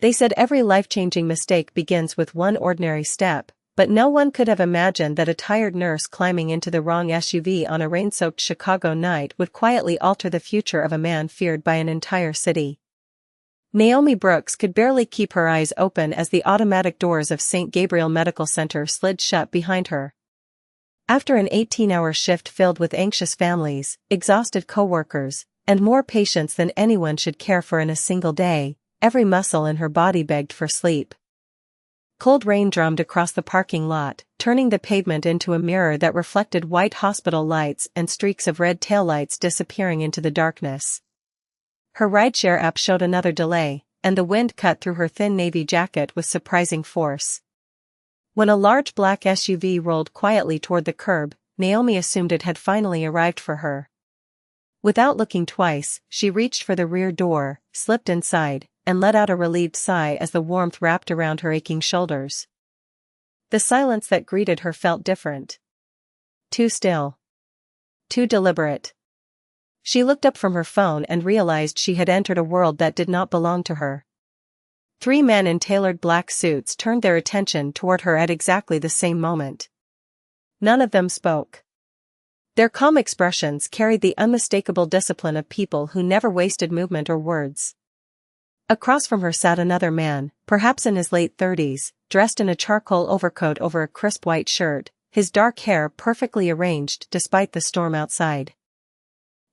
They said every life-changing mistake begins with one ordinary step, but no one could have imagined that a tired nurse climbing into the wrong SUV on a rain-soaked Chicago night would quietly alter the future of a man feared by an entire city. Naomi Brooks could barely keep her eyes open as the automatic doors of St. Gabriel Medical Center slid shut behind her. After an 18-hour shift filled with anxious families, exhausted co-workers, and more patients than anyone should care for in a single day, every muscle in her body begged for sleep. Cold rain drummed across the parking lot, turning the pavement into a mirror that reflected white hospital lights and streaks of red taillights disappearing into the darkness. Her rideshare app showed another delay, and the wind cut through her thin navy jacket with surprising force. When a large black SUV rolled quietly toward the curb, Naomi assumed it had finally arrived for her. Without looking twice, she reached for the rear door, slipped inside, and let out a relieved sigh as the warmth wrapped around her aching shoulders. The silence that greeted her felt different. Too still. Too deliberate. She looked up from her phone and realized she had entered a world that did not belong to her. 3 men in tailored black suits turned their attention toward her at exactly the same moment. None of them spoke. Their calm expressions carried the unmistakable discipline of people who never wasted movement or words. Across from her sat another man, perhaps in his late 30s, dressed in a charcoal overcoat over a crisp white shirt, his dark hair perfectly arranged despite the storm outside.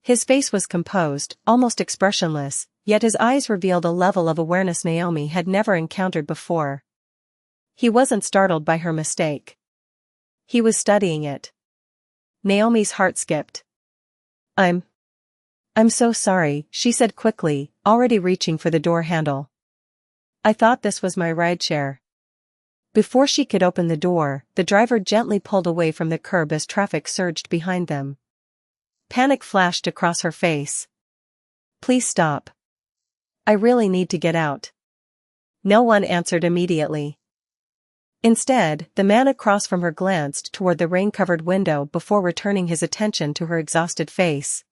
His face was composed, almost expressionless, yet his eyes revealed a level of awareness Naomi had never encountered before. He wasn't startled by her mistake. He was studying it. Naomi's heart skipped. I'm so sorry, she said quickly, already reaching for the door handle. I thought this was my rideshare. Before she could open the door, the driver gently pulled away from the curb as traffic surged behind them. Panic flashed across her face. Please stop. I really need to get out. No one answered immediately. Instead, the man across from her glanced toward the rain-covered window before returning his attention to her exhausted face.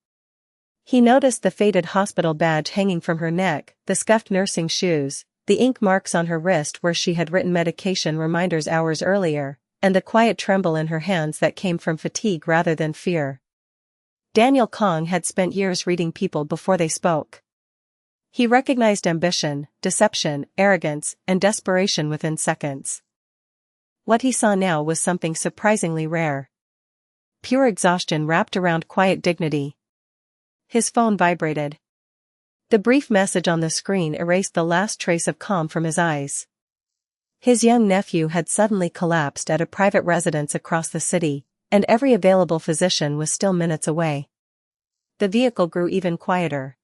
He noticed the faded hospital badge hanging from her neck, the scuffed nursing shoes, the ink marks on her wrist where she had written medication reminders hours earlier, and the quiet tremble in her hands that came from fatigue rather than fear. Daniel Kong had spent years reading people before they spoke. He recognized ambition, deception, arrogance, and desperation within seconds. What he saw now was something surprisingly rare. Pure exhaustion wrapped around quiet dignity. His phone vibrated. The brief message on the screen erased the last trace of calm from his eyes. His young nephew had suddenly collapsed at a private residence across the city, and every available physician was still minutes away. The vehicle grew even quieter.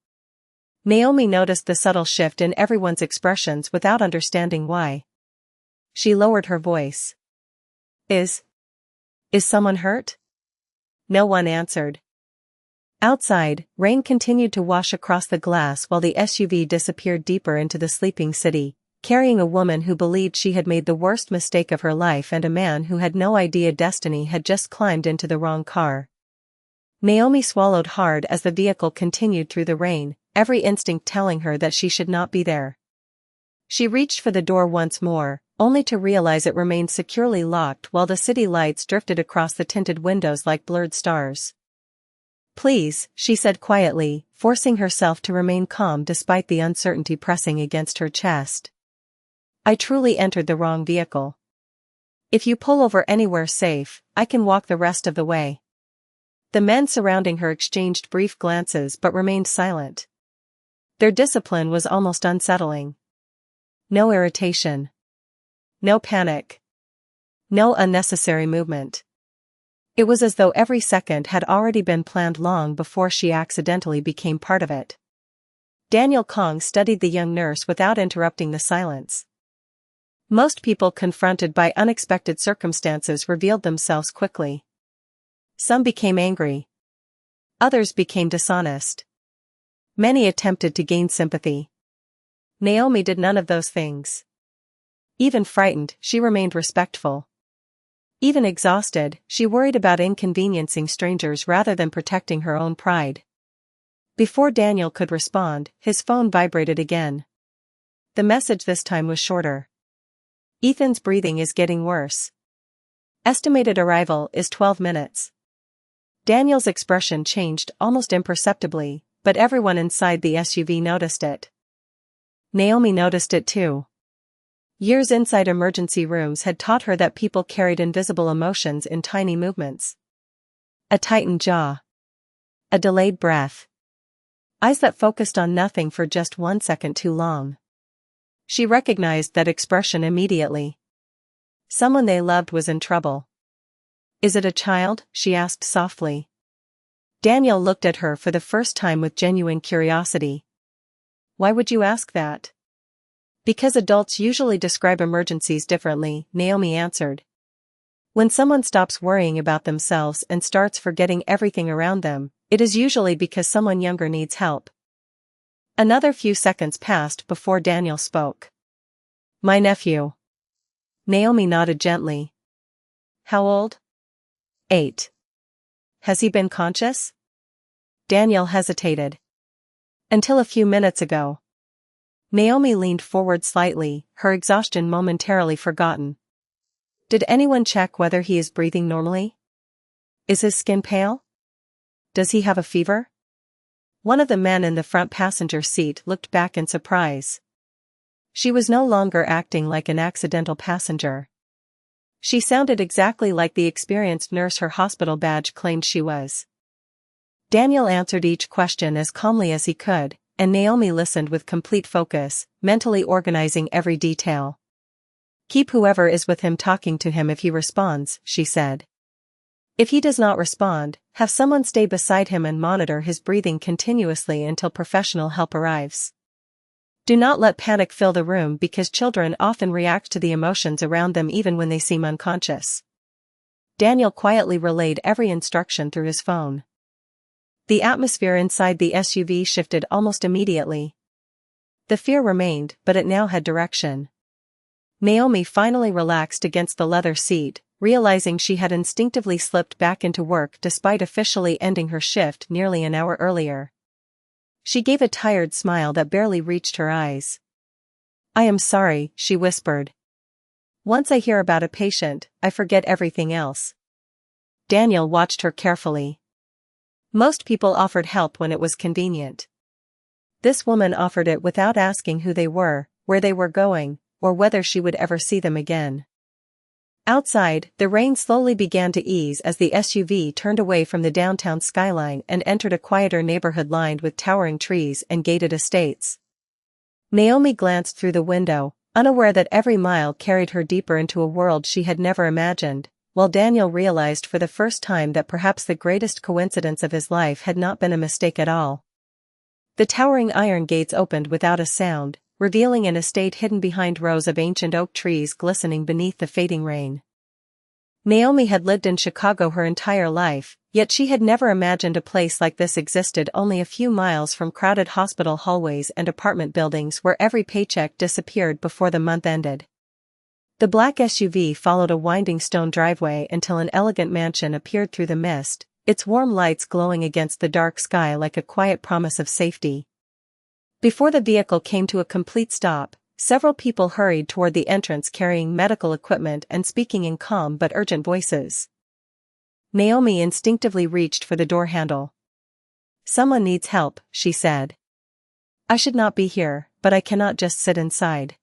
Naomi noticed the subtle shift in everyone's expressions without understanding why. She lowered her voice. Is someone hurt? No one answered. Outside, rain continued to wash across the glass while the SUV disappeared deeper into the sleeping city, carrying a woman who believed she had made the worst mistake of her life and a man who had no idea destiny had just climbed into the wrong car. Naomi swallowed hard as the vehicle continued through the rain, every instinct telling her that she should not be there. She reached for the door once more, only to realize it remained securely locked while the city lights drifted across the tinted windows like blurred stars. Please, she said quietly, forcing herself to remain calm despite the uncertainty pressing against her chest. I truly entered the wrong vehicle. If you pull over anywhere safe, I can walk the rest of the way. The men surrounding her exchanged brief glances but remained silent. Their discipline was almost unsettling. No irritation. No panic. No unnecessary movement. It was as though every second had already been planned long before she accidentally became part of it. Daniel Kong studied the young nurse without interrupting the silence. Most people confronted by unexpected circumstances revealed themselves quickly. Some became angry. Others became dishonest. Many attempted to gain sympathy. Naomi did none of those things. Even frightened, she remained respectful. Even exhausted, she worried about inconveniencing strangers rather than protecting her own pride. Before Daniel could respond, his phone vibrated again. The message this time was shorter. Ethan's breathing is getting worse. Estimated arrival is 12 minutes. Daniel's expression changed almost imperceptibly, but everyone inside the SUV noticed it. Naomi noticed it too. Years inside emergency rooms had taught her that people carried invisible emotions in tiny movements. A tightened jaw. A delayed breath. Eyes that focused on nothing for just 1 second too long. She recognized that expression immediately. Someone they loved was in trouble. "Is it a child?" she asked softly. Daniel looked at her for the first time with genuine curiosity. "Why would you ask that?" "Because adults usually describe emergencies differently," Naomi answered. "When someone stops worrying about themselves and starts forgetting everything around them, it is usually because someone younger needs help." Another few seconds passed before Daniel spoke. "My nephew." Naomi nodded gently. "How old?" 8. "Has he been conscious?" Daniel hesitated. "Until a few minutes ago." Naomi leaned forward slightly, her exhaustion momentarily forgotten. "Did anyone check whether he is breathing normally? Is his skin pale? Does he have a fever?" One of the men in the front passenger seat looked back in surprise. She was no longer acting like an accidental passenger. She sounded exactly like the experienced nurse her hospital badge claimed she was. Daniel answered each question as calmly as he could, and Naomi listened with complete focus, mentally organizing every detail. "Keep whoever is with him talking to him if he responds," she said. "If he does not respond, have someone stay beside him and monitor his breathing continuously until professional help arrives. Do not let panic fill the room because children often react to the emotions around them even when they seem unconscious." Daniel quietly relayed every instruction through his phone. The atmosphere inside the SUV shifted almost immediately. The fear remained, but it now had direction. Naomi finally relaxed against the leather seat, realizing she had instinctively slipped back into work despite officially ending her shift nearly an hour earlier. She gave a tired smile that barely reached her eyes. "I am sorry," she whispered. "Once I hear about a patient, I forget everything else." Daniel watched her carefully. Most people offered help when it was convenient. This woman offered it without asking who they were, where they were going, or whether she would ever see them again. Outside, the rain slowly began to ease as the SUV turned away from the downtown skyline and entered a quieter neighborhood lined with towering trees and gated estates. Naomi glanced through the window, unaware that every mile carried her deeper into a world she had never imagined, while Daniel realized for the first time that perhaps the greatest coincidence of his life had not been a mistake at all. The towering iron gates opened without a sound, revealing an estate hidden behind rows of ancient oak trees glistening beneath the fading rain. Naomi had lived in Chicago her entire life, yet she had never imagined a place like this existed only a few miles from crowded hospital hallways and apartment buildings where every paycheck disappeared before the month ended. The black SUV followed a winding stone driveway until an elegant mansion appeared through the mist, its warm lights glowing against the dark sky like a quiet promise of safety. Before the vehicle came to a complete stop, several people hurried toward the entrance carrying medical equipment and speaking in calm but urgent voices. Naomi instinctively reached for the door handle. "Someone needs help," she said. "I should not be here, but I cannot just sit inside."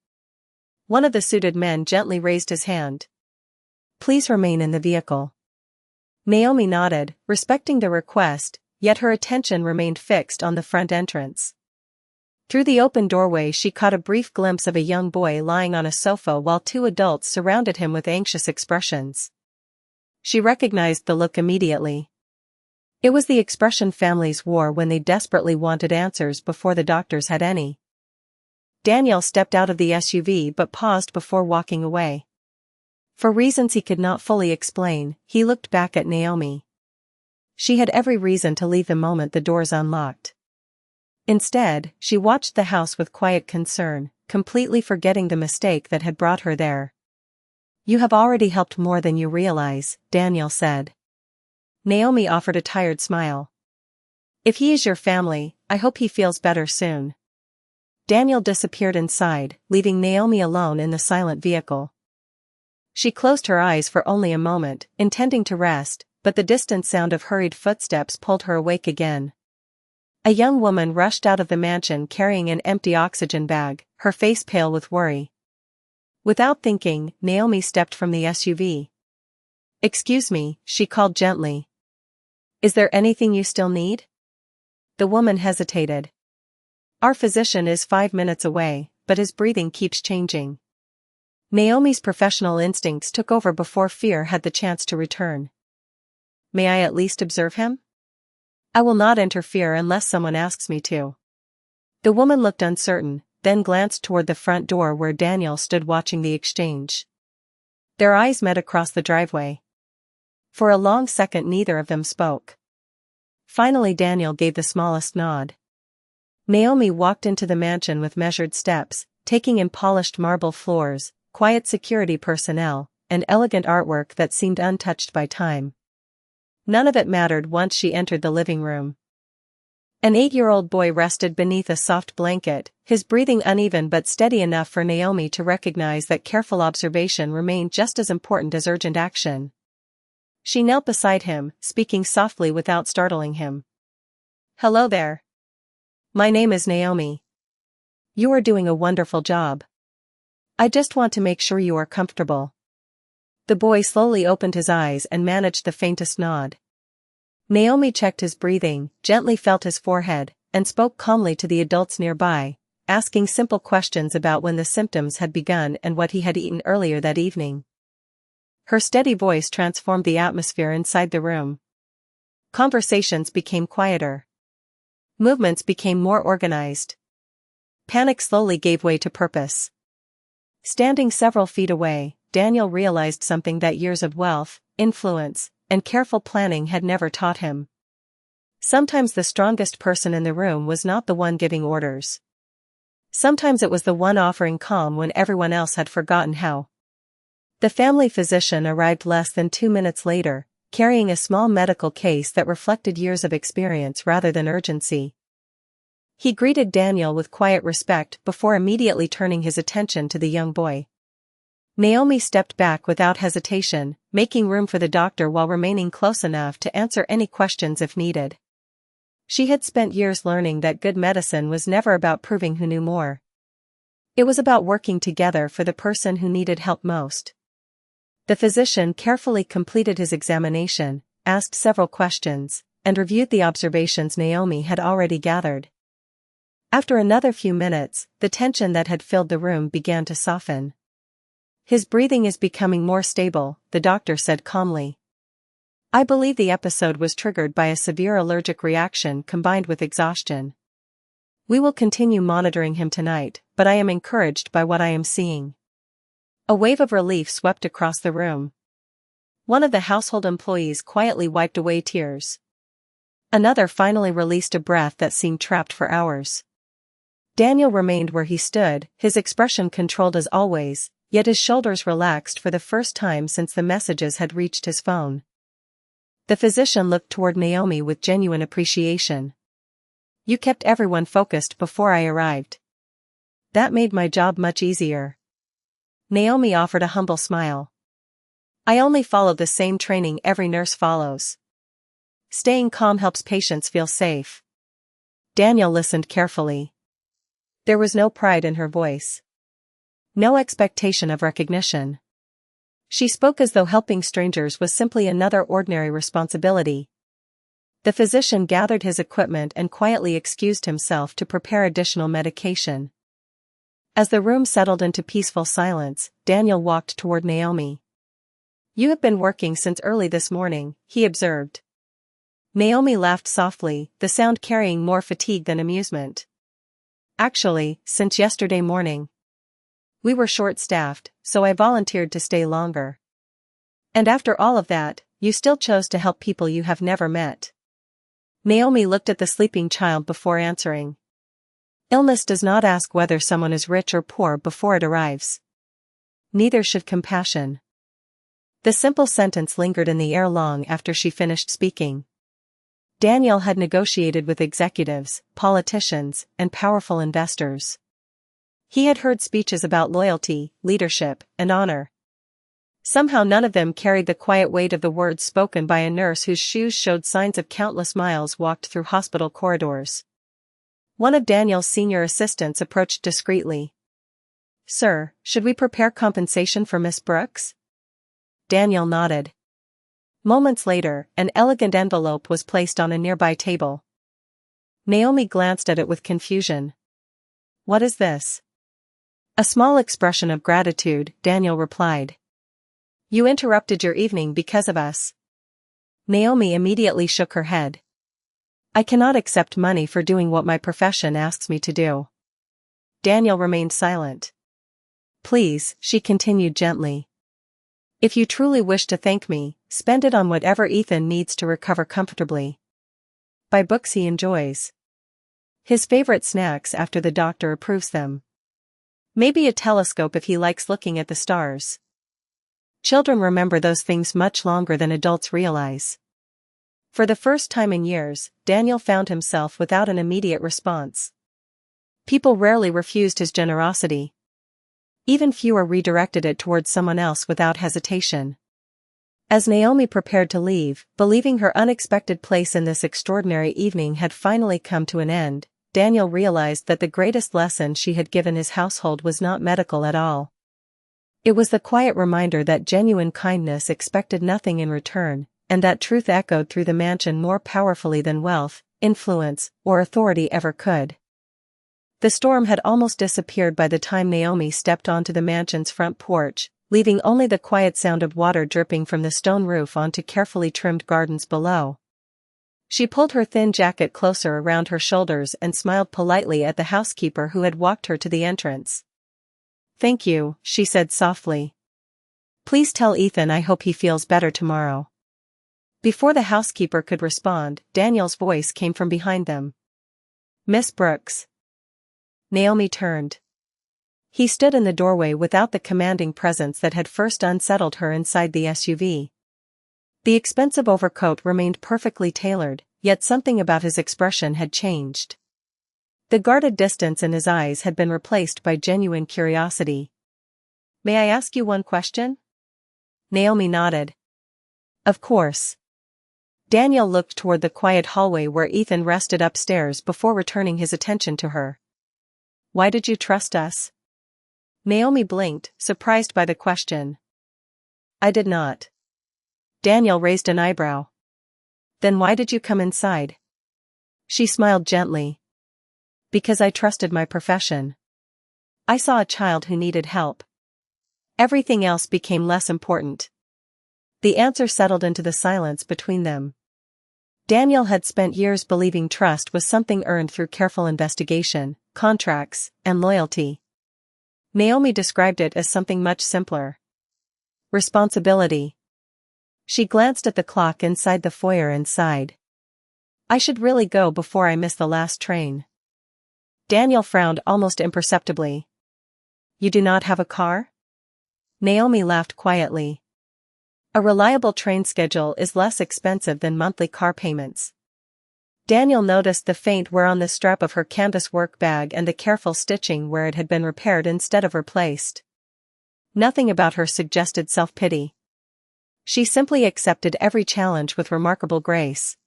One of the suited men gently raised his hand. "Please remain in the vehicle." Naomi nodded, respecting the request, yet her attention remained fixed on the front entrance. Through the open doorway she caught a brief glimpse of a young boy lying on a sofa while two adults surrounded him with anxious expressions. She recognized the look immediately. It was the expression families wore when they desperately wanted answers before the doctors had any. Daniel stepped out of the SUV but paused before walking away. For reasons he could not fully explain, he looked back at Naomi. She had every reason to leave the moment the doors unlocked. Instead, she watched the house with quiet concern, completely forgetting the mistake that had brought her there. "You have already helped more than you realize," Daniel said. Naomi offered a tired smile. "If he is your family, I hope he feels better soon." Daniel disappeared inside, leaving Naomi alone in the silent vehicle. She closed her eyes for only a moment, intending to rest, but the distant sound of hurried footsteps pulled her awake again. A young woman rushed out of the mansion carrying an empty oxygen bag, her face pale with worry. Without thinking, Naomi stepped from the SUV. "Excuse me," she called gently. "Is there anything you still need?" The woman hesitated. "Our physician is 5 minutes away, but his breathing keeps changing." Naomi's professional instincts took over before fear had the chance to return. "May I at least observe him?" "I will not interfere unless someone asks me to." The woman looked uncertain, then glanced toward the front door where Daniel stood watching the exchange. Their eyes met across the driveway. For a long second neither of them spoke. Finally Daniel gave the smallest nod. Naomi walked into the mansion with measured steps, taking in polished marble floors, quiet security personnel, and elegant artwork that seemed untouched by time. None of it mattered once she entered the living room. An 8-year-old boy rested beneath a soft blanket, his breathing uneven but steady enough for Naomi to recognize that careful observation remained just as important as urgent action. She knelt beside him, speaking softly without startling him. "Hello there. My name is Naomi. You are doing a wonderful job. I just want to make sure you are comfortable." The boy slowly opened his eyes and managed the faintest nod. Naomi checked his breathing, gently felt his forehead, and spoke calmly to the adults nearby, asking simple questions about when the symptoms had begun and what he had eaten earlier that evening. Her steady voice transformed the atmosphere inside the room. Conversations became quieter. Movements became more organized. Panic slowly gave way to purpose. Standing several feet away, Daniel realized something that years of wealth, influence, and careful planning had never taught him. Sometimes the strongest person in the room was not the one giving orders. Sometimes it was the one offering calm when everyone else had forgotten how. The family physician arrived less than 2 minutes later, carrying a small medical case that reflected years of experience rather than urgency. He greeted Daniel with quiet respect before immediately turning his attention to the young boy. Naomi stepped back without hesitation, making room for the doctor while remaining close enough to answer any questions if needed. She had spent years learning that good medicine was never about proving who knew more. It was about working together for the person who needed help most. The physician carefully completed his examination, asked several questions, and reviewed the observations Naomi had already gathered. After another few minutes, the tension that had filled the room began to soften. "His breathing is becoming more stable," the doctor said calmly. "I believe the episode was triggered by a severe allergic reaction combined with exhaustion. We will continue monitoring him tonight, but I am encouraged by what I am seeing." A wave of relief swept across the room. One of the household employees quietly wiped away tears. Another finally released a breath that seemed trapped for hours. Daniel remained where he stood, his expression controlled as always, yet his shoulders relaxed for the first time since the messages had reached his phone. The physician looked toward Naomi with genuine appreciation. "You kept everyone focused before I arrived. That made my job much easier." Naomi offered a humble smile. "I only follow the same training every nurse follows. Staying calm helps patients feel safe." Daniel listened carefully. There was no pride in her voice. No expectation of recognition. She spoke as though helping strangers was simply another ordinary responsibility. The physician gathered his equipment and quietly excused himself to prepare additional medication. As the room settled into peaceful silence, Daniel walked toward Naomi. "You have been working since early this morning," he observed. Naomi laughed softly, the sound carrying more fatigue than amusement. "Actually, since yesterday morning. We were short-staffed, so I volunteered to stay longer." "And after all of that, you still chose to help people you have never met." Naomi looked at the sleeping child before answering. "Illness does not ask whether someone is rich or poor before it arrives. Neither should compassion." The simple sentence lingered in the air long after she finished speaking. Daniel had negotiated with executives, politicians, and powerful investors. He had heard speeches about loyalty, leadership, and honor. Somehow none of them carried the quiet weight of the words spoken by a nurse whose shoes showed signs of countless miles walked through hospital corridors. One of Daniel's senior assistants approached discreetly. "Sir, should we prepare compensation for Miss Brooks?" Daniel nodded. Moments later, an elegant envelope was placed on a nearby table. Naomi glanced at it with confusion. "What is this?" "A small expression of gratitude," Daniel replied. "You interrupted your evening because of us." Naomi immediately shook her head. "I cannot accept money for doing what my profession asks me to do." Daniel remained silent. "Please," she continued gently. "If you truly wish to thank me, spend it on whatever Ethan needs to recover comfortably. Buy books he enjoys. His favorite snacks after the doctor approves them. Maybe a telescope if he likes looking at the stars. Children remember those things much longer than adults realize." For the first time in years, Daniel found himself without an immediate response. People rarely refused his generosity. Even fewer redirected it towards someone else without hesitation. As Naomi prepared to leave, believing her unexpected place in this extraordinary evening had finally come to an end, Daniel realized that the greatest lesson she had given his household was not medical at all. It was the quiet reminder that genuine kindness expected nothing in return, and that truth echoed through the mansion more powerfully than wealth, influence, or authority ever could. The storm had almost disappeared by the time Naomi stepped onto the mansion's front porch, leaving only the quiet sound of water dripping from the stone roof onto carefully trimmed gardens below. She pulled her thin jacket closer around her shoulders and smiled politely at the housekeeper who had walked her to the entrance. "Thank you," she said softly. "Please tell Ethan I hope he feels better tomorrow." Before the housekeeper could respond, Daniel's voice came from behind them. "Miss Brooks." Naomi turned. He stood in the doorway without the commanding presence that had first unsettled her inside the SUV. The expensive overcoat remained perfectly tailored, yet something about his expression had changed. The guarded distance in his eyes had been replaced by genuine curiosity. "May I ask you one question?" Naomi nodded. "Of course." Daniel looked toward the quiet hallway where Ethan rested upstairs before returning his attention to her. "Why did you trust us?" Naomi blinked, surprised by the question. "I did not." Daniel raised an eyebrow. "Then why did you come inside?" She smiled gently. "Because I trusted my profession. I saw a child who needed help. Everything else became less important." The answer settled into the silence between them. Daniel had spent years believing trust was something earned through careful investigation, contracts, and loyalty. Naomi described it as something much simpler. Responsibility. She glanced at the clock inside the foyer and sighed. "I should really go before I miss the last train." Daniel frowned almost imperceptibly. "You do not have a car?" Naomi laughed quietly. "A reliable train schedule is less expensive than monthly car payments." Daniel noticed the faint wear on the strap of her canvas work bag and the careful stitching where it had been repaired instead of replaced. Nothing about her suggested self-pity. She simply accepted every challenge with remarkable grace.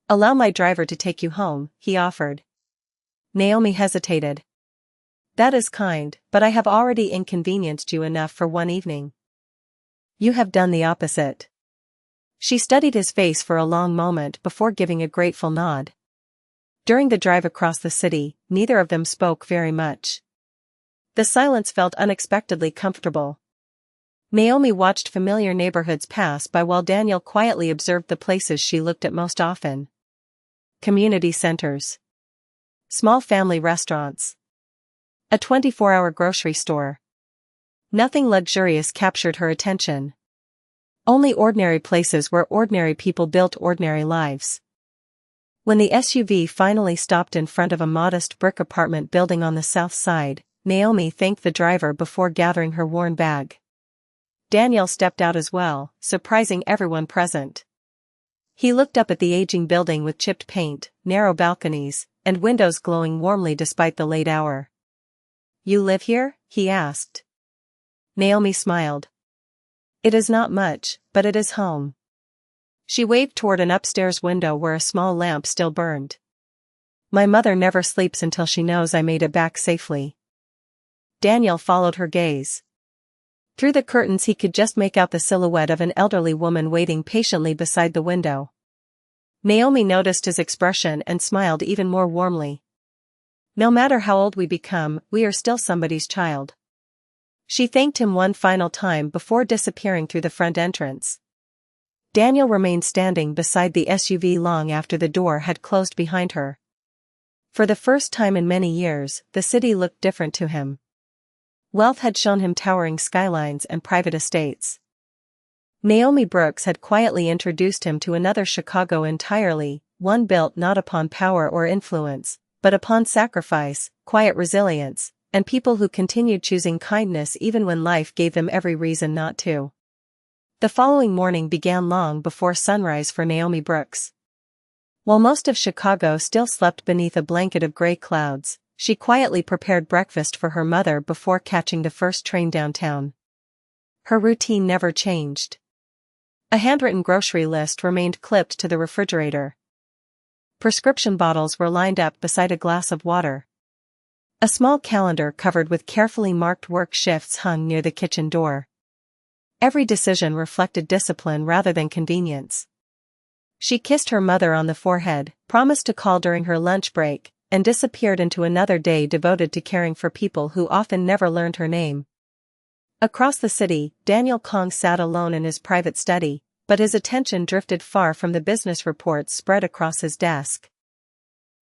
"Allow my driver to take you home," he offered. Naomi hesitated. "That is kind, but I have already inconvenienced you enough for one evening." "You have done the opposite." She studied his face for a long moment before giving a grateful nod. During the drive across the city, neither of them spoke very much. The silence felt unexpectedly comfortable. Naomi watched familiar neighborhoods pass by while Daniel quietly observed the places she looked at most often. Community centers. Small family restaurants. A 24-hour grocery store. Nothing luxurious captured her attention. Only ordinary places where ordinary people built ordinary lives. When the SUV finally stopped in front of a modest brick apartment building on the south side, Naomi thanked the driver before gathering her worn bag. Daniel stepped out as well, surprising everyone present. He looked up at the aging building with chipped paint, narrow balconies, and windows glowing warmly despite the late hour. You live here? He asked. Naomi smiled. It is not much, but it is home. She waved toward an upstairs window where a small lamp still burned. My mother never sleeps until she knows I made it back safely. Daniel followed her gaze. Through the curtains he could just make out the silhouette of an elderly woman waiting patiently beside the window. Naomi noticed his expression and smiled even more warmly. No matter how old we become, we are still somebody's child. She thanked him one final time before disappearing through the front entrance. Daniel remained standing beside the SUV long after the door had closed behind her. For the first time in many years, the city looked different to him. Wealth had shown him towering skylines and private estates. Naomi Brooks had quietly introduced him to another Chicago entirely, one built not upon power or influence, but upon sacrifice, quiet resilience, and people who continued choosing kindness even when life gave them every reason not to. The following morning began long before sunrise for Naomi Brooks. While most of Chicago still slept beneath a blanket of gray clouds, she quietly prepared breakfast for her mother before catching the first train downtown. Her routine never changed. A handwritten grocery list remained clipped to the refrigerator. Prescription bottles were lined up beside a glass of water. A small calendar covered with carefully marked work shifts hung near the kitchen door. Every decision reflected discipline rather than convenience. She kissed her mother on the forehead, promised to call during her lunch break, and disappeared into another day devoted to caring for people who often never learned her name. Across the city, Daniel Kong sat alone in his private study, but his attention drifted far from the business reports spread across his desk.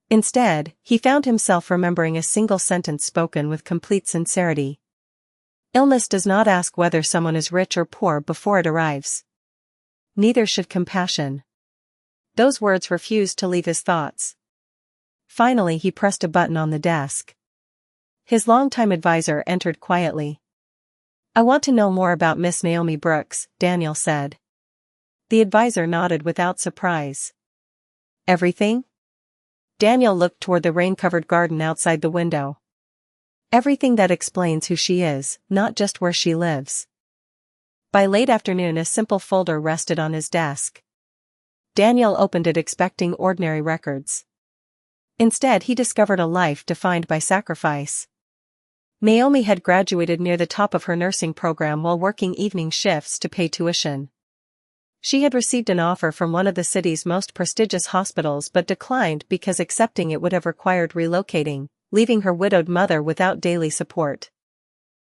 Instead, he found himself remembering a single sentence spoken with complete sincerity. Illness does not ask whether someone is rich or poor before it arrives. Neither should compassion. Those words refused to leave his thoughts. Finally he pressed a button on the desk. His longtime advisor entered quietly. I want to know more about Miss Naomi Brooks, Daniel said. The advisor nodded without surprise. Everything? Daniel looked toward the rain-covered garden outside the window. Everything that explains who she is, not just where she lives. By late afternoon a simple folder rested on his desk. Daniel opened it expecting ordinary records. Instead he discovered a life defined by sacrifice. Naomi had graduated near the top of her nursing program while working evening shifts to pay tuition. She had received an offer from one of the city's most prestigious hospitals but declined because accepting it would have required relocating, leaving her widowed mother without daily support.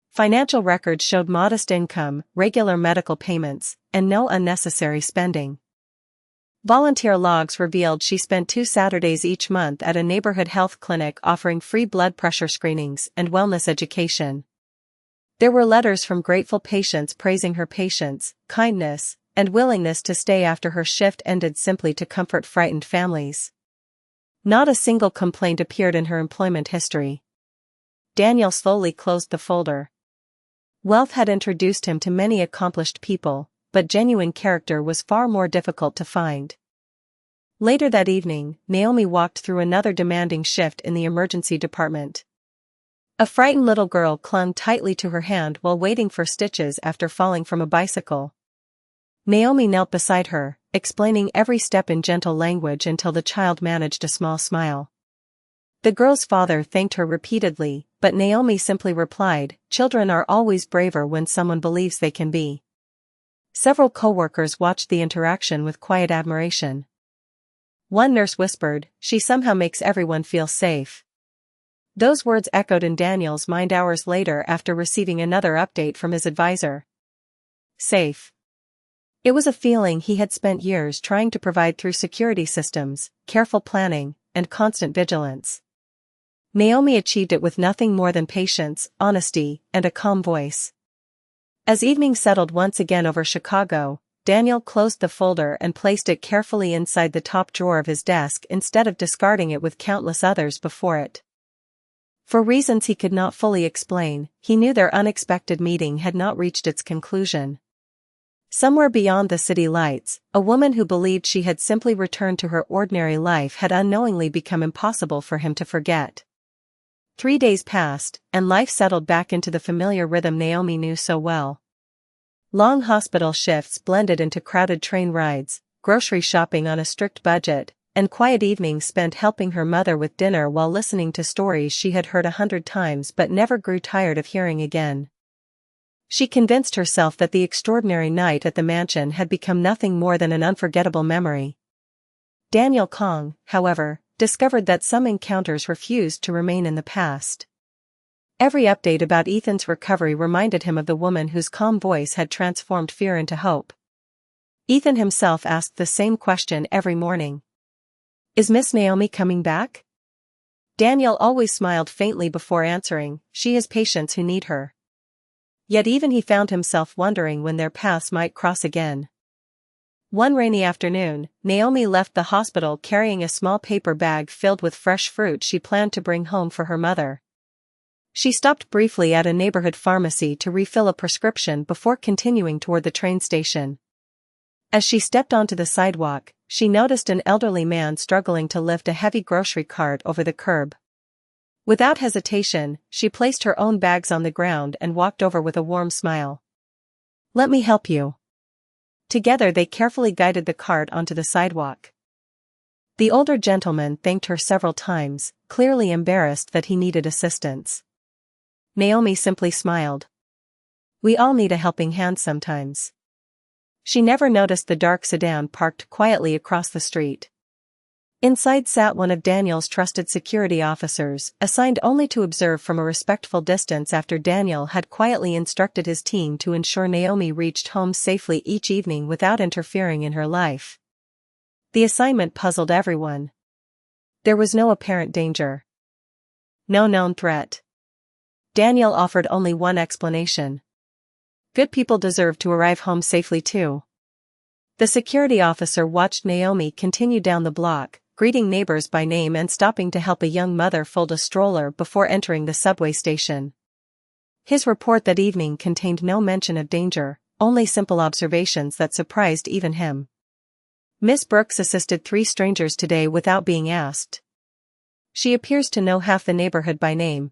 Financial records showed modest income, regular medical payments, and no unnecessary spending. Volunteer logs revealed she spent 2 Saturdays each month at a neighborhood health clinic offering free blood pressure screenings and wellness education. There were letters from grateful patients praising her patience, kindness, and willingness to stay after her shift ended simply to comfort frightened families. Not a single complaint appeared in her employment history. Daniel slowly closed the folder. Wealth had introduced him to many accomplished people, but genuine character was far more difficult to find. Later that evening, Naomi walked through another demanding shift in the emergency department. A frightened little girl clung tightly to her hand while waiting for stitches after falling from a bicycle. Naomi knelt beside her, explaining every step in gentle language until the child managed a small smile. The girl's father thanked her repeatedly, but Naomi simply replied, "Children are always braver when someone believes they can be." Several co-workers watched the interaction with quiet admiration. One nurse whispered, "She somehow makes everyone feel safe." Those words echoed in Daniel's mind hours later after receiving another update from his advisor. Safe. It was a feeling he had spent years trying to provide through security systems, careful planning, and constant vigilance. Naomi achieved it with nothing more than patience, honesty, and a calm voice. As evening settled once again over Chicago, Daniel closed the folder and placed it carefully inside the top drawer of his desk instead of discarding it with countless others before it. For reasons he could not fully explain, he knew their unexpected meeting had not reached its conclusion. Somewhere beyond the city lights, a woman who believed she had simply returned to her ordinary life had unknowingly become impossible for him to forget. 3 days passed, and life settled back into the familiar rhythm Naomi knew so well. Long hospital shifts blended into crowded train rides, grocery shopping on a strict budget, and quiet evenings spent helping her mother with dinner while listening to stories she had heard 100 times but never grew tired of hearing again. She convinced herself that the extraordinary night at the mansion had become nothing more than an unforgettable memory. Daniel Kong, however, discovered that some encounters refused to remain in the past. Every update about Ethan's recovery reminded him of the woman whose calm voice had transformed fear into hope. Ethan himself asked the same question every morning. "Is Miss Naomi coming back?" Daniel always smiled faintly before answering, "She has patients who need her." Yet even he found himself wondering when their paths might cross again. One rainy afternoon, Naomi left the hospital carrying a small paper bag filled with fresh fruit she planned to bring home for her mother. She stopped briefly at a neighborhood pharmacy to refill a prescription before continuing toward the train station. As she stepped onto the sidewalk, she noticed an elderly man struggling to lift a heavy grocery cart over the curb. Without hesitation, she placed her own bags on the ground and walked over with a warm smile. "Let me help you." Together they carefully guided the cart onto the sidewalk. The older gentleman thanked her several times, clearly embarrassed that he needed assistance. Naomi simply smiled. We all need a helping hand sometimes. She never noticed the dark sedan parked quietly across the street. Inside sat one of Daniel's trusted security officers, assigned only to observe from a respectful distance after Daniel had quietly instructed his team to ensure Naomi reached home safely each evening without interfering in her life. The assignment puzzled everyone. There was no apparent danger. No known threat. Daniel offered only one explanation. Good people deserve to arrive home safely too. The security officer watched Naomi continue down the block, greeting neighbors by name and stopping to help a young mother fold a stroller before entering the subway station. His report that evening contained no mention of danger, only simple observations that surprised even him. Miss Brooks assisted 3 strangers today without being asked. She appears to know half the neighborhood by name.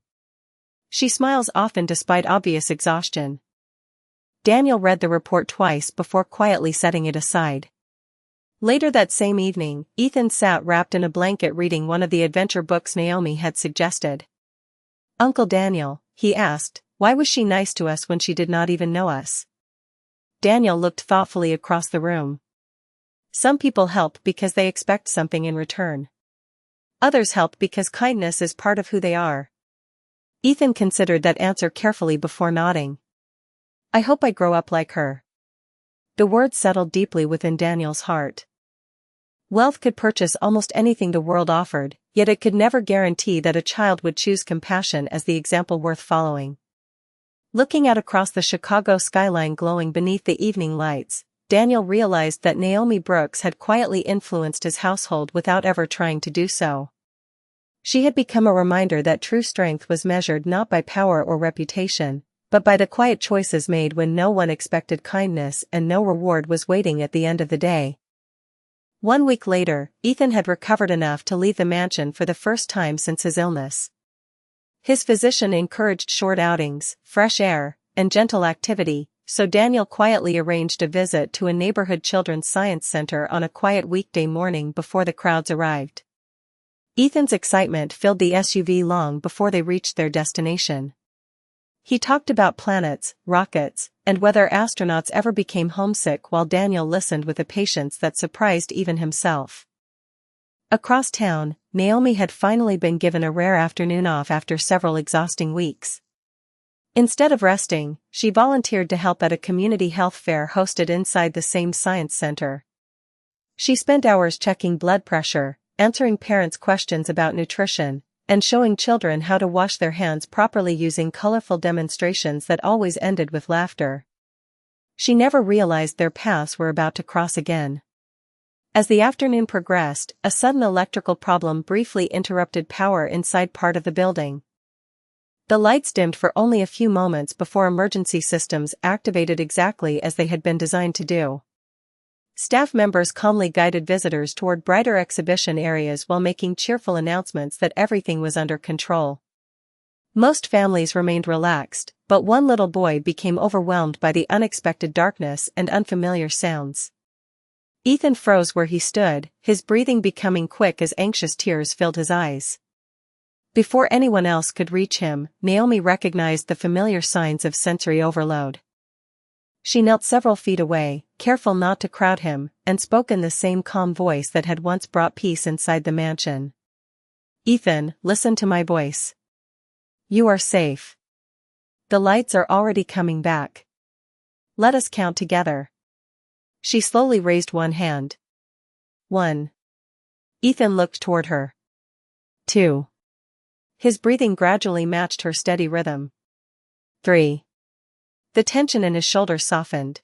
She smiles often despite obvious exhaustion. Daniel read the report twice before quietly setting it aside. Later that same evening, Ethan sat wrapped in a blanket reading one of the adventure books Naomi had suggested. "Uncle Daniel," he asked, "why was she nice to us when she did not even know us?" Daniel looked thoughtfully across the room. "Some people help because they expect something in return. Others help because kindness is part of who they are." Ethan considered that answer carefully before nodding. "I hope I grow up like her." The words settled deeply within Daniel's heart. Wealth could purchase almost anything the world offered, yet it could never guarantee that a child would choose compassion as the example worth following. Looking out across the Chicago skyline glowing beneath the evening lights, Daniel realized that Naomi Brooks had quietly influenced his household without ever trying to do so. She had become a reminder that true strength was measured not by power or reputation, but by the quiet choices made when no one expected kindness and no reward was waiting at the end of the day. 1 week later, Ethan had recovered enough to leave the mansion for the first time since his illness. His physician encouraged short outings, fresh air, and gentle activity, so Daniel quietly arranged a visit to a neighborhood children's science center on a quiet weekday morning before the crowds arrived. Ethan's excitement filled the SUV long before they reached their destination. He talked about planets, rockets, and whether astronauts ever became homesick while Daniel listened with a patience that surprised even himself. Across town, Naomi had finally been given a rare afternoon off after several exhausting weeks. Instead of resting, she volunteered to help at a community health fair hosted inside the same science center. She spent hours checking blood pressure, answering parents' questions about nutrition, and showing children how to wash their hands properly using colorful demonstrations that always ended with laughter. She never realized their paths were about to cross again. As the afternoon progressed, a sudden electrical problem briefly interrupted power inside part of the building. The lights dimmed for only a few moments before emergency systems activated exactly as they had been designed to do. Staff members calmly guided visitors toward brighter exhibition areas while making cheerful announcements that everything was under control. Most families remained relaxed, but one little boy became overwhelmed by the unexpected darkness and unfamiliar sounds. Ethan froze where he stood, his breathing becoming quick as anxious tears filled his eyes. Before anyone else could reach him, Naomi recognized the familiar signs of sensory overload. She knelt several feet away, careful not to crowd him, and spoke in the same calm voice that had once brought peace inside the mansion. "Ethan, listen to my voice. You are safe. The lights are already coming back. Let us count together." She slowly raised one hand. 1. Ethan looked toward her. 2. His breathing gradually matched her steady rhythm. 3. The tension in his shoulders softened.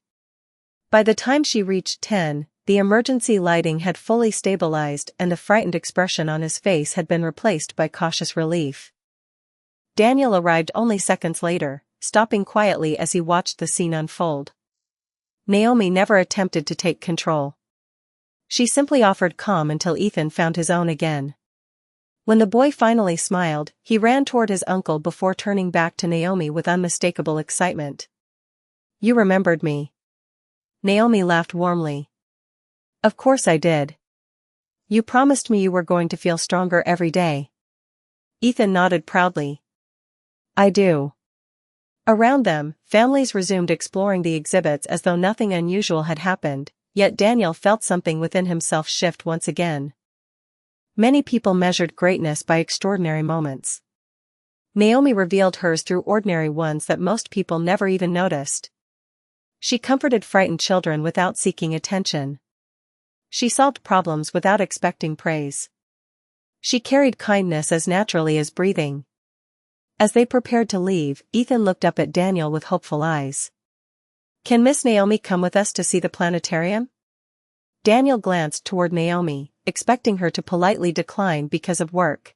By the time she reached 10, the emergency lighting had fully stabilized and the frightened expression on his face had been replaced by cautious relief. Daniel arrived only seconds later, stopping quietly as he watched the scene unfold. Naomi never attempted to take control. She simply offered calm until Ethan found his own again. When the boy finally smiled, he ran toward his uncle before turning back to Naomi with unmistakable excitement. "You remembered me." Naomi laughed warmly. "Of course I did. You promised me you were going to feel stronger every day." Ethan nodded proudly. "I do." Around them, families resumed exploring the exhibits as though nothing unusual had happened, yet Daniel felt something within himself shift once again. Many people measured greatness by extraordinary moments. Naomi revealed hers through ordinary ones that most people never even noticed. She comforted frightened children without seeking attention. She solved problems without expecting praise. She carried kindness as naturally as breathing. As they prepared to leave, Ethan looked up at Daniel with hopeful eyes. "Can Miss Naomi come with us to see the planetarium?" Daniel glanced toward Naomi, expecting her to politely decline because of work.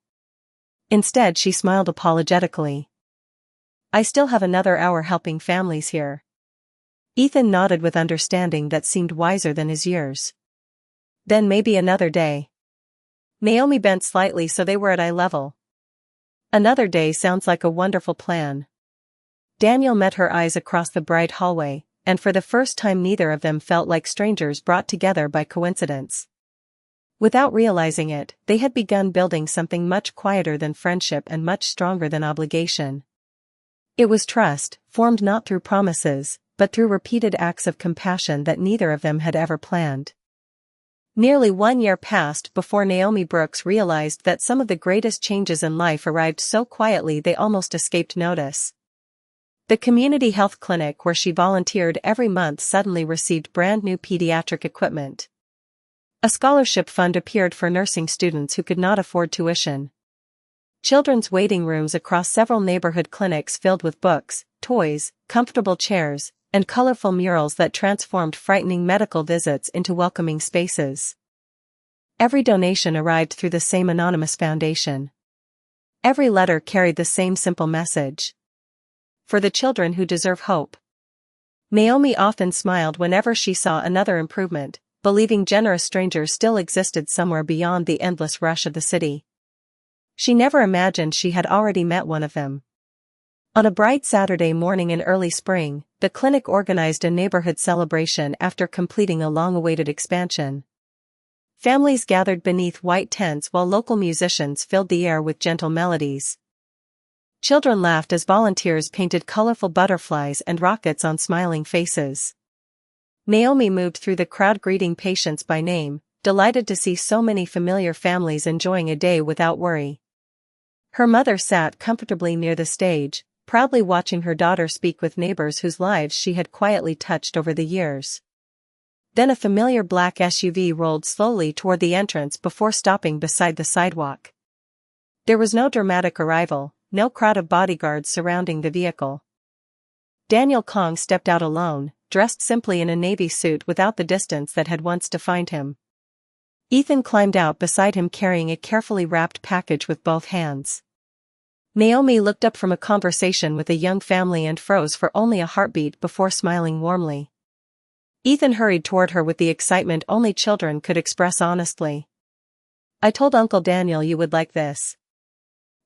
Instead, she smiled apologetically. "I still have another hour helping families here." Ethan nodded with understanding that seemed wiser than his years. "Then maybe another day." Naomi bent slightly so they were at eye level. "Another day sounds like a wonderful plan." Daniel met her eyes across the bright hallway, and for the first time neither of them felt like strangers brought together by coincidence. Without realizing it, they had begun building something much quieter than friendship and much stronger than obligation. It was trust, formed not through promises, but through repeated acts of compassion that neither of them had ever planned. Nearly 1 year passed before Naomi Brooks realized that some of the greatest changes in life arrived so quietly they almost escaped notice. The community health clinic where she volunteered every month suddenly received brand new pediatric equipment. A scholarship fund appeared for nursing students who could not afford tuition. Children's waiting rooms across several neighborhood clinics filled with books, toys, comfortable chairs, and colorful murals that transformed frightening medical visits into welcoming spaces. Every donation arrived through the same anonymous foundation. Every letter carried the same simple message. For the children who deserve hope. Naomi often smiled whenever she saw another improvement, believing generous strangers still existed somewhere beyond the endless rush of the city. She never imagined she had already met one of them. On a bright Saturday morning in early spring, the clinic organized a neighborhood celebration after completing a long-awaited expansion. Families gathered beneath white tents while local musicians filled the air with gentle melodies. Children laughed as volunteers painted colorful butterflies and rockets on smiling faces. Naomi moved through the crowd greeting patients by name, delighted to see so many familiar families enjoying a day without worry. Her mother sat comfortably near the stage, proudly watching her daughter speak with neighbors whose lives she had quietly touched over the years. Then a familiar black SUV rolled slowly toward the entrance before stopping beside the sidewalk. There was no dramatic arrival, no crowd of bodyguards surrounding the vehicle. Daniel Kong stepped out alone, dressed simply in a navy suit without the distance that had once defined him. Ethan climbed out beside him carrying a carefully wrapped package with both hands. Naomi looked up from a conversation with a young family and froze for only a heartbeat before smiling warmly. Ethan hurried toward her with the excitement only children could express honestly. "I told Uncle Daniel you would like this."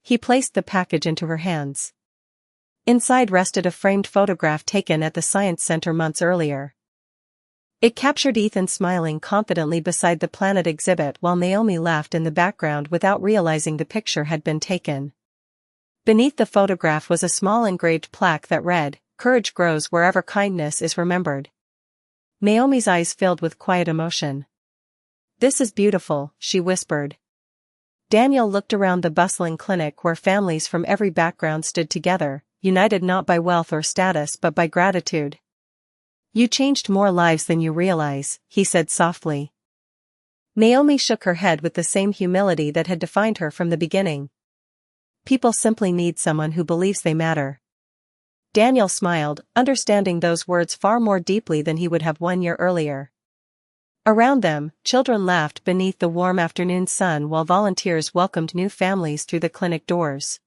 He placed the package into her hands. Inside rested a framed photograph taken at the Science Center months earlier. It captured Ethan smiling confidently beside the planet exhibit while Naomi laughed in the background without realizing the picture had been taken. Beneath the photograph was a small engraved plaque that read, "Courage grows wherever kindness is remembered." Naomi's eyes filled with quiet emotion. "This is beautiful," she whispered. Daniel looked around the bustling clinic where families from every background stood together, united not by wealth or status but by gratitude. "You changed more lives than you realize," he said softly. Naomi shook her head with the same humility that had defined her from the beginning. "People simply need someone who believes they matter." Daniel smiled, understanding those words far more deeply than he would have 1 year earlier. Around them, children laughed beneath the warm afternoon sun while volunteers welcomed new families through the clinic doors.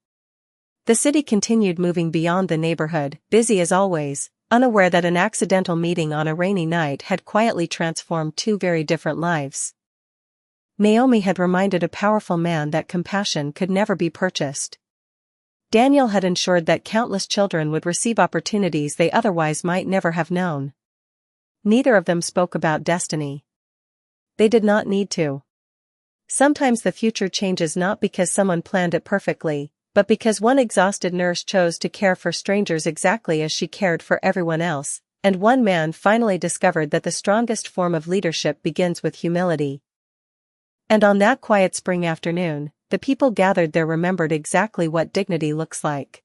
The city continued moving beyond the neighborhood, busy as always, unaware that an accidental meeting on a rainy night had quietly transformed two very different lives. Naomi had reminded a powerful man that compassion could never be purchased. Daniel had ensured that countless children would receive opportunities they otherwise might never have known. Neither of them spoke about destiny. They did not need to. Sometimes the future changes not because someone planned it perfectly, but because one exhausted nurse chose to care for strangers exactly as she cared for everyone else, and one man finally discovered that the strongest form of leadership begins with humility. And on that quiet spring afternoon, the people gathered there remembered exactly what dignity looks like.